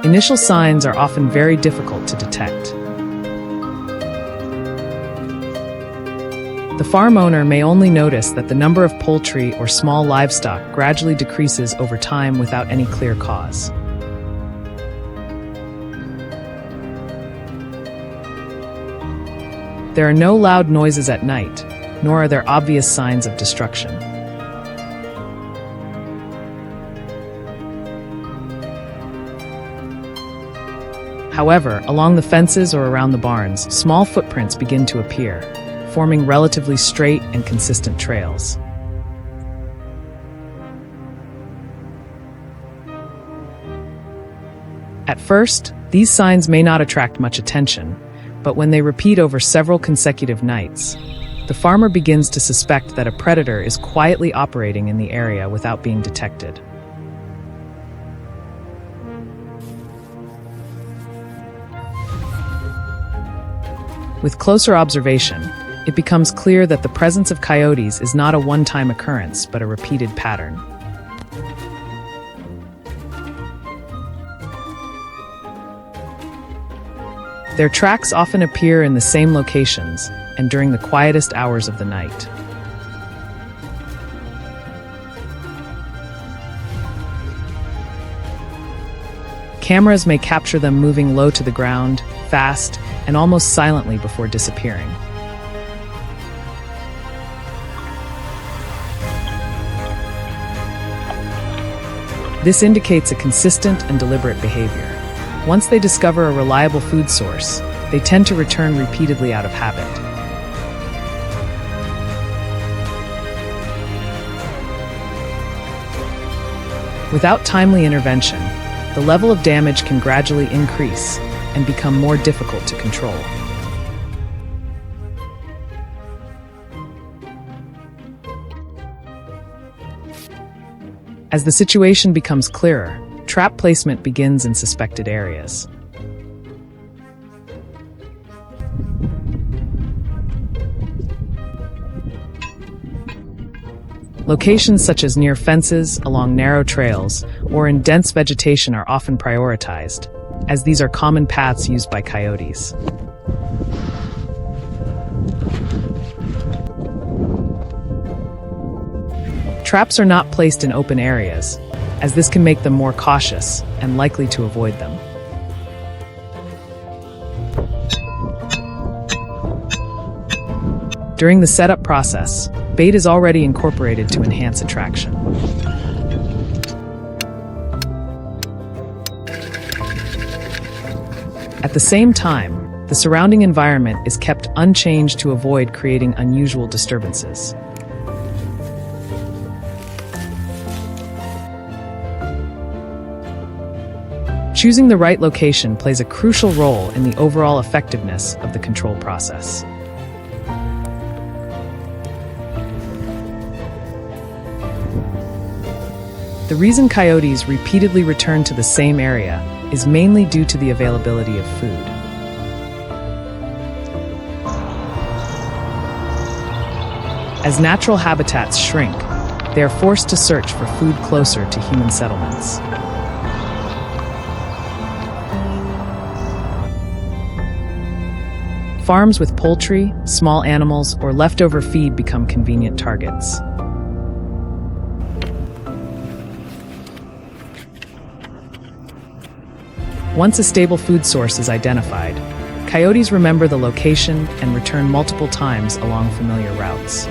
Initial signs are often very difficult to detect. The farm owner may only notice that the number of poultry or small livestock gradually decreases over time without any clear cause. There are no loud noises at night, nor are there obvious signs of destruction. However, along the fences or around the barns, small footprints begin to appear, forming relatively straight and consistent trails. At first, these signs may not attract much attention, but when they repeat over several consecutive nights, the farmer begins to suspect that a predator is quietly operating in the area without being detected. With closer observation, it becomes clear that the presence of coyotes is not a one-time occurrence, but a repeated pattern. Their tracks often appear in the same locations and during the quietest hours of the night. Cameras may capture them moving low to the ground, fast, and almost silently before disappearing. This indicates a consistent and deliberate behavior. Once they discover a reliable food source, they tend to return repeatedly out of habit. Without timely intervention, the level of damage can gradually increase and become more difficult to control. As the situation becomes clearer, trap placement begins in suspected areas. Locations such as near fences, along narrow trails, or in dense vegetation are often prioritized, as these are common paths used by coyotes. Traps are not placed in open areas, as this can make them more cautious and likely to avoid them. During the setup process, bait is already incorporated to enhance attraction. At the same time, the surrounding environment is kept unchanged to avoid creating unusual disturbances. Choosing the right location plays a crucial role in the overall effectiveness of the control process. The reason coyotes repeatedly return to the same area is mainly due to the availability of food. As natural habitats shrink, they are forced to search for food closer to human settlements. Farms with poultry, small animals, or leftover feed become convenient targets. Once a stable food source is identified, coyotes remember the location and return multiple times along familiar routes.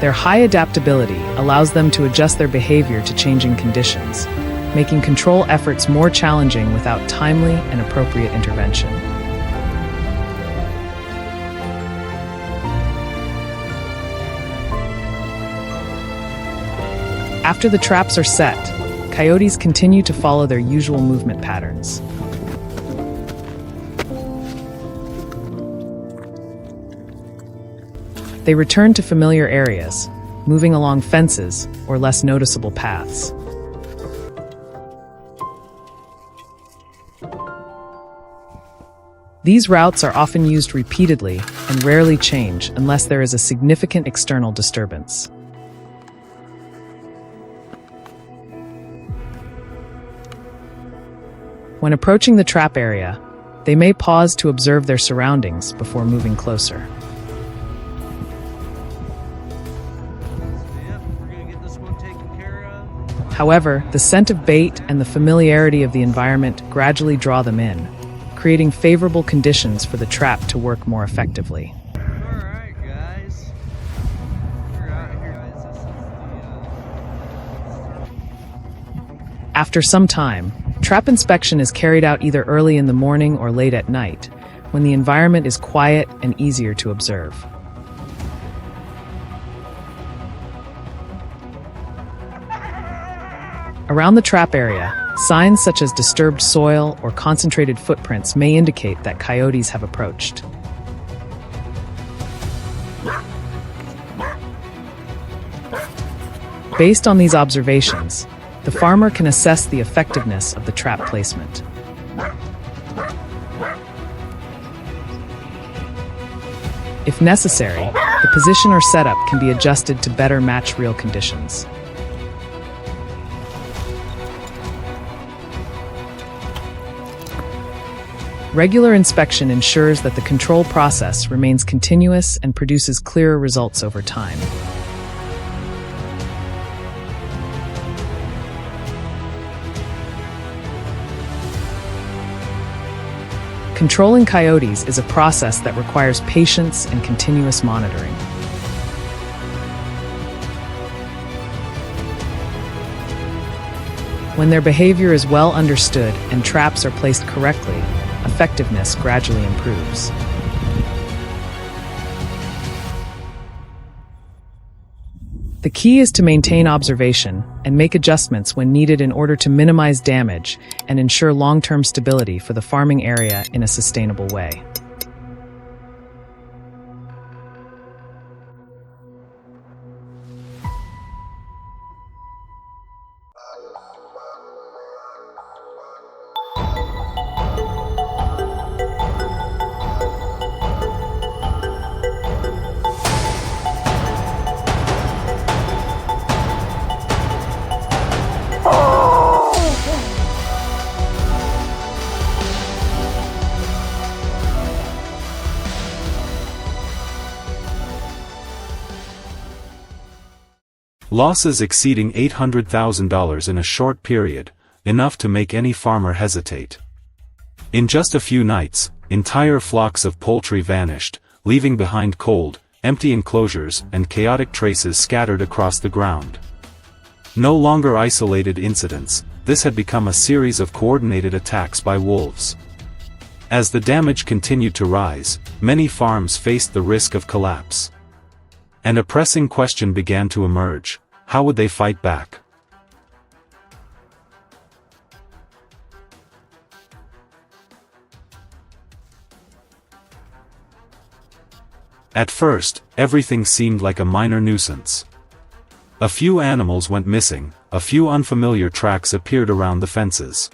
Their high adaptability allows them to adjust their behavior to changing conditions, making control efforts more challenging without timely and appropriate intervention. After the traps are set, coyotes continue to follow their usual movement patterns. They return to familiar areas, moving along fences or less noticeable paths. These routes are often used repeatedly and rarely change unless there is a significant external disturbance. When approaching the trap area, they may pause to observe their surroundings before moving closer. However, the scent of bait and the familiarity of the environment gradually draw them in, creating favorable conditions for the trap to work more effectively. Alright guys, we're out here guys, this is the After some time, trap inspection is carried out either early in the morning or late at night, when the environment is quiet and easier to observe. Around the trap area, signs such as disturbed soil or concentrated footprints may indicate that coyotes have approached. Based on these observations, the farmer can assess the effectiveness of the trap placement. If necessary, the position or setup can be adjusted to better match real conditions. Regular inspection ensures that the control process remains continuous and produces clearer results over time. Controlling coyotes is a process that requires patience and continuous monitoring. When their behavior is well understood and traps are placed correctly, effectiveness gradually improves. The key is to maintain observation and make adjustments when needed in order to minimize damage and ensure long-term stability for the farming area in a sustainable way. Losses exceeding $800,000 in a short period, enough to make any farmer hesitate. In just a few nights, entire flocks of poultry vanished, leaving behind cold, empty enclosures and chaotic traces scattered across the ground. No longer isolated incidents, this had become a series of coordinated attacks by wolves. As the damage continued to rise, many farms faced the risk of collapse. And a pressing question began to emerge: how would they fight back? At first, everything seemed like a minor nuisance. A few animals went missing, a few unfamiliar tracks appeared around the fences.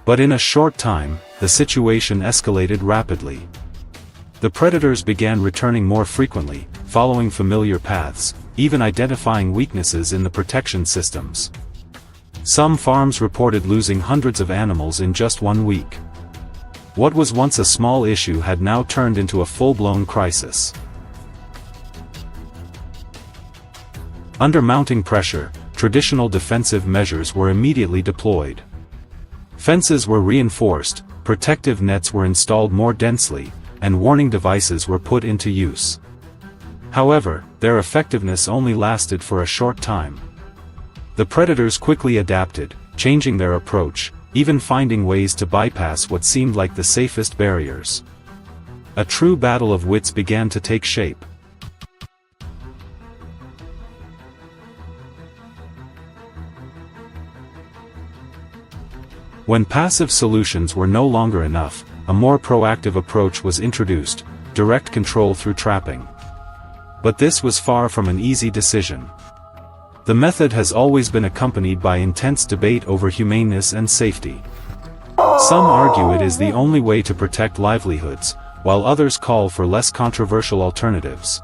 But in a short time, the situation escalated rapidly. The predators began returning more frequently, following familiar paths, even identifying weaknesses in the protection systems. Some farms reported losing hundreds of animals in just 1 week. What was once a small issue had now turned into a full-blown crisis. Under mounting pressure, traditional defensive measures were immediately deployed. Fences were reinforced, protective nets were installed more densely, and warning devices were put into use. However, their effectiveness only lasted for a short time. The predators quickly adapted, changing their approach, even finding ways to bypass what seemed like the safest barriers. A true battle of wits began to take shape. When passive solutions were no longer enough, a more proactive approach was introduced: direct control through trapping. But this was far from an easy decision. The method has always been accompanied by intense debate over humaneness and safety. Some argue it is the only way to protect livelihoods, while others call for less controversial alternatives.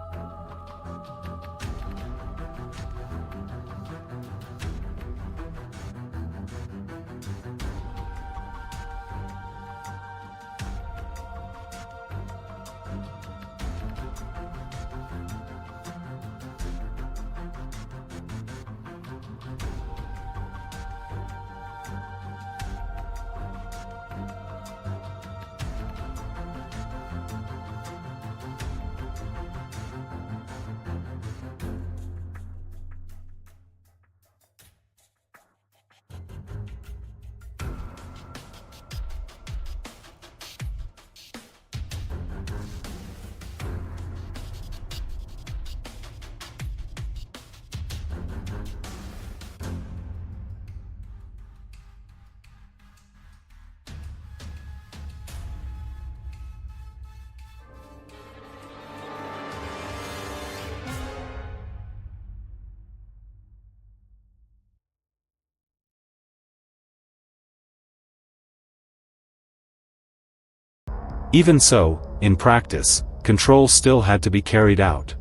Even so, in practice, control still had to be carried out.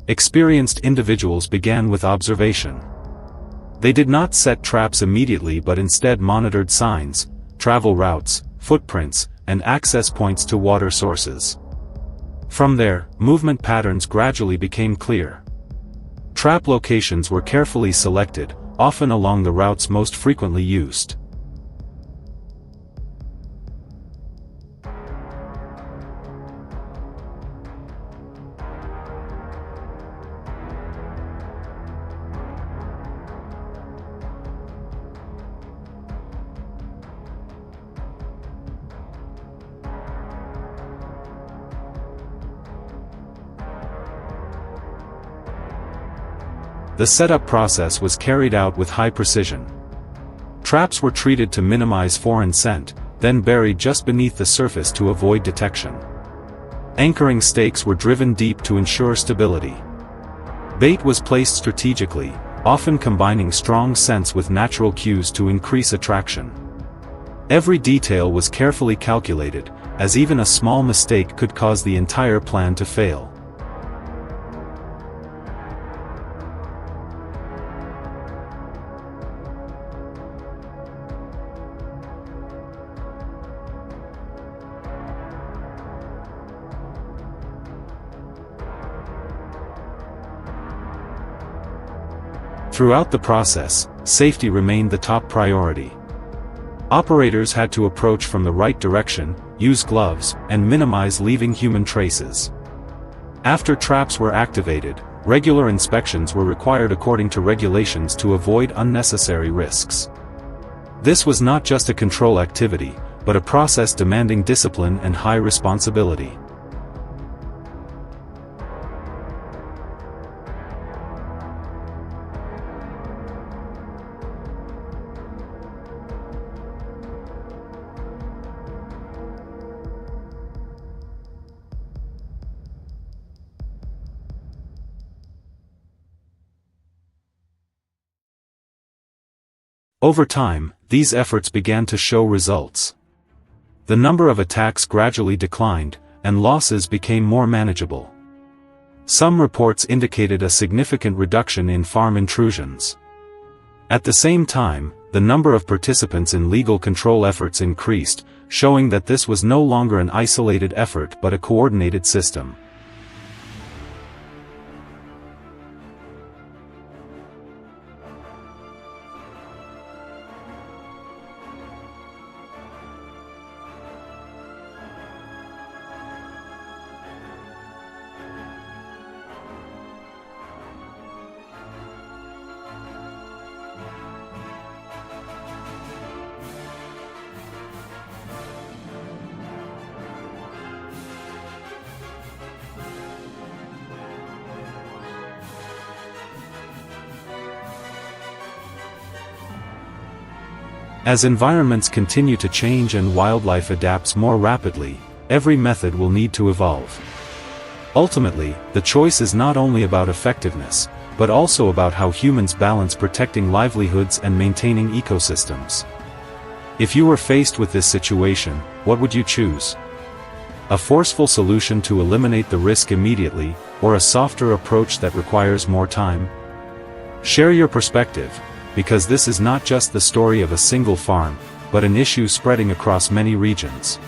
Experienced individuals began with observation. They did not set traps immediately but instead monitored signs, travel routes, footprints, and access points to water sources. From there, movement patterns gradually became clear. Trap locations were carefully selected, often along the routes most frequently used. The setup process was carried out with high precision. Traps were treated to minimize foreign scent, then buried just beneath the surface to avoid detection. Anchoring stakes were driven deep to ensure stability. Bait was placed strategically, often combining strong scents with natural cues to increase attraction. Every detail was carefully calculated, as even a small mistake could cause the entire plan to fail. Throughout the process, safety remained the top priority. Operators had to approach from the right direction, use gloves, and minimize leaving human traces. After traps were activated, regular inspections were required according to regulations to avoid unnecessary risks. This was not just a control activity, but a process demanding discipline and high responsibility. Over time, these efforts began to show results. The number of attacks gradually declined, and losses became more manageable. Some reports indicated a significant reduction in farm intrusions. At the same time, the number of participants in legal control efforts increased, showing that this was no longer an isolated effort but a coordinated system. As environments continue to change and wildlife adapts more rapidly, every method will need to evolve. Ultimately, the choice is not only about effectiveness, but also about how humans balance protecting livelihoods and maintaining ecosystems. If you were faced with this situation, what would you choose? A forceful solution to eliminate the risk immediately, or a softer approach that requires more time? Share your perspective, because this is not just the story of a single farm, but an issue spreading across many regions.